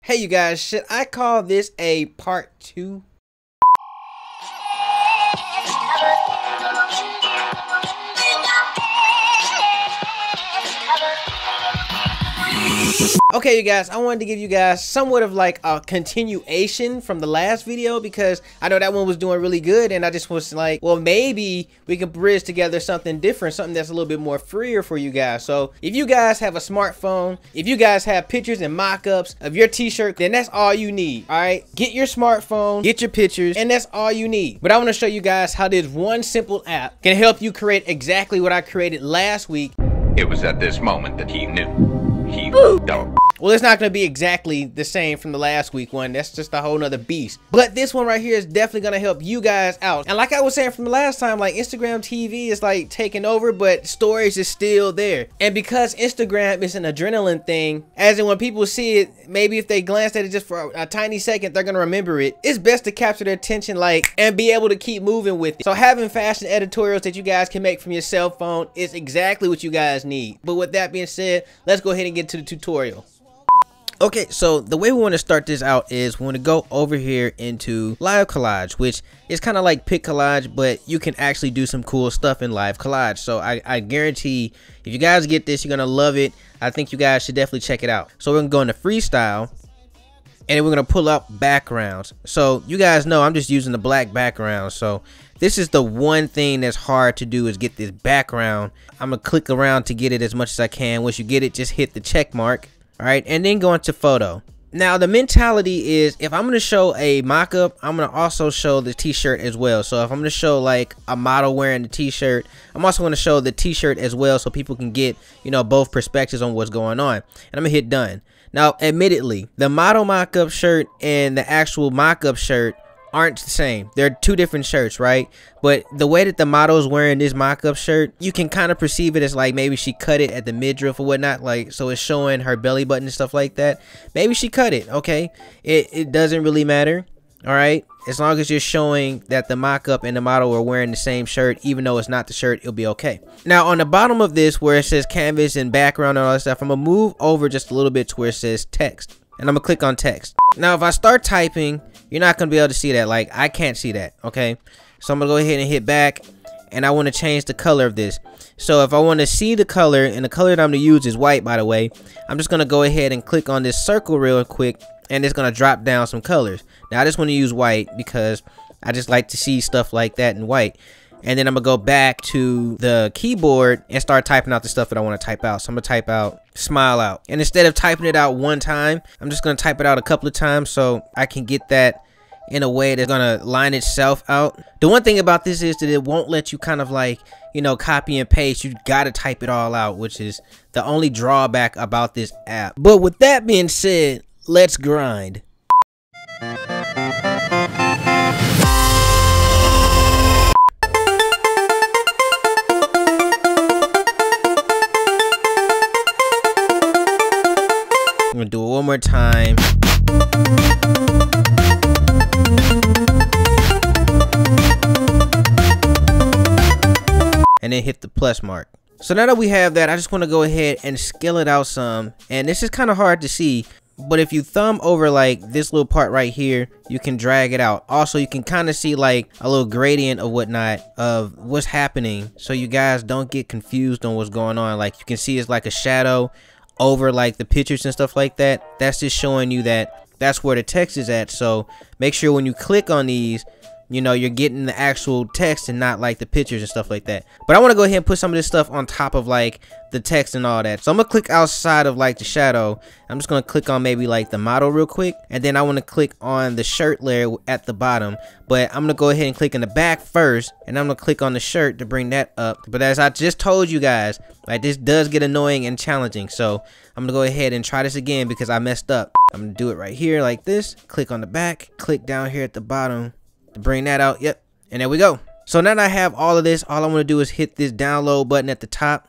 Hey you guys, should I call this a part 2? Okay you guys, I wanted to give you guys somewhat of like a continuation from the last video because I know that one was doing really good and I just was like, well, maybe we can bridge together something different, something that's a little bit more freer for you guys. So if you guys have a smartphone, if you guys have pictures and mock-ups of your t-shirt, then that's all you need. All right, get your smartphone, get your pictures, and that's all you need. But I want to show you guys how this one simple app can help you create exactly what I created last week. It was at this moment that he knew. He don't. Well, it's not going to be exactly the same from the last week one. That's just a whole nother beast. But this one right here is definitely going to help you guys out. And like I was saying from the last time, like Instagram TV is like taking over, but stories is still there. And because Instagram is an adrenaline thing, as in when people see it, maybe if they glance at it just for a tiny second, they're going to remember it. It's best to capture their attention like and be able to keep moving with it. So having fashion editorials that you guys can make from your cell phone is exactly what you guys need. But with that being said, let's go ahead and get to the tutorial. Okay, so the way we want to start this out is we want to go over here into live collage, which is kind of like pic collage, but you can actually do some cool stuff in live collage. So I guarantee if you guys get this, you're gonna love it. I think you guys should definitely check it out. So we're gonna go into freestyle and we're gonna pull up backgrounds. So you guys know I'm just using the black background. So this is the one thing that's hard to do is get this background. I'm gonna click around to get it as much as I can. Once you get it, just hit the check mark. All right, and then go into photo. Now the mentality is if I'm going to show a mock-up, I'm going to also show the t-shirt as well. So if I'm going to show like a model wearing the t-shirt, I'm also going to show the t-shirt as well so people can get, you know, both perspectives on what's going on. And I'm going to hit done. Now admittedly, the model mock-up shirt and the actual mock-up shirt aren't the same. They're two different shirts, right? But the way that the model is wearing this mock-up shirt, you can kind of perceive it as like maybe she cut it at the midriff or whatnot, like so it's showing her belly button and stuff like that. Maybe she cut it. Okay, it doesn't really matter. All right, as long as you're showing that the mock-up and the model are wearing the same shirt, even though it's not the shirt, it'll be okay. Now on the bottom of this where it says canvas and background and all that stuff, I'm gonna move over just a little bit to where it says text, and I'm gonna click on text. Now if I start typing, you're not gonna be able to see that. Like I can't see that. Okay, so I'm gonna go ahead and hit back, and I want to change the color of this. So if I want to see the color, and the color that I'm gonna use is white, by the way, I'm just gonna go ahead and click on this circle real quick, and it's gonna drop down some colors. Now I just want to use white because I just like to see stuff like that in white. And then I'm gonna go back to the keyboard and start typing out the stuff that I want to type out. So I'm gonna type out smile out, and instead of typing it out one time, I'm just gonna type it out a couple of times so I can get that in a way that's gonna line itself out. The one thing about this is that it won't let you kind of like, you know, copy and paste. You gotta type it all out, which is the only drawback about this app. But with that being said, let's grind. I'm gonna do it one more time. And then hit the plus mark. So now that we have that, I just want to go ahead and scale it out some. And this is kind of hard to see, but if you thumb over like this little part right here, you can drag it out. Also, you can kind of see like a little gradient or whatnot of what's happening, so you guys don't get confused on what's going on. Like you can see it's like a shadow over like the pictures and stuff like that. That's just showing you that that's where the text is at. So make sure when you click on these, you know, you're getting the actual text and not like the pictures and stuff like that. But I want to go ahead and put some of this stuff on top of like the text and all that. So I'm gonna click outside of like the shadow. I'm just gonna click on maybe like the model real quick, and then I want to click on the shirt layer at the bottom. But I'm gonna go ahead and click in the back first, and I'm gonna click on the shirt to bring that up. But as I just told you guys, like this does get annoying and challenging, so I'm gonna go ahead and try this again because I messed up. I'm gonna do it right here like this. Click on the back, click down here at the bottom to bring that out. Yep, and there we go. So now that I have all of this, all I want to do is hit this download button at the top.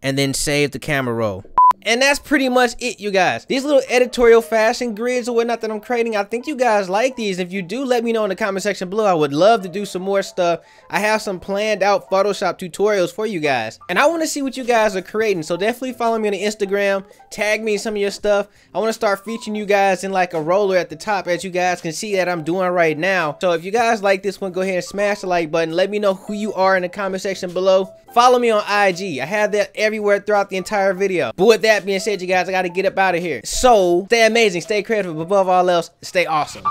And then save the camera roll. And that's pretty much it, you guys. These little editorial fashion grids or whatnot that I'm creating, I think you guys like these. If you do, let me know in the comment section below. I would love to do some more stuff. I have some planned out Photoshop tutorials for you guys. And I want to see what you guys are creating. So definitely follow me on the Instagram. Tag me in some of your stuff. I want to start featuring you guys in like a roller at the top, as you guys can see that I'm doing right now. So if you guys like this one, go ahead and smash the like button. Let me know who you are in the comment section below. Follow me on IG. I have that everywhere throughout the entire video. But with that being said, you guys, I got to get up out of here. So stay amazing, stay creative, but above all else, stay awesome.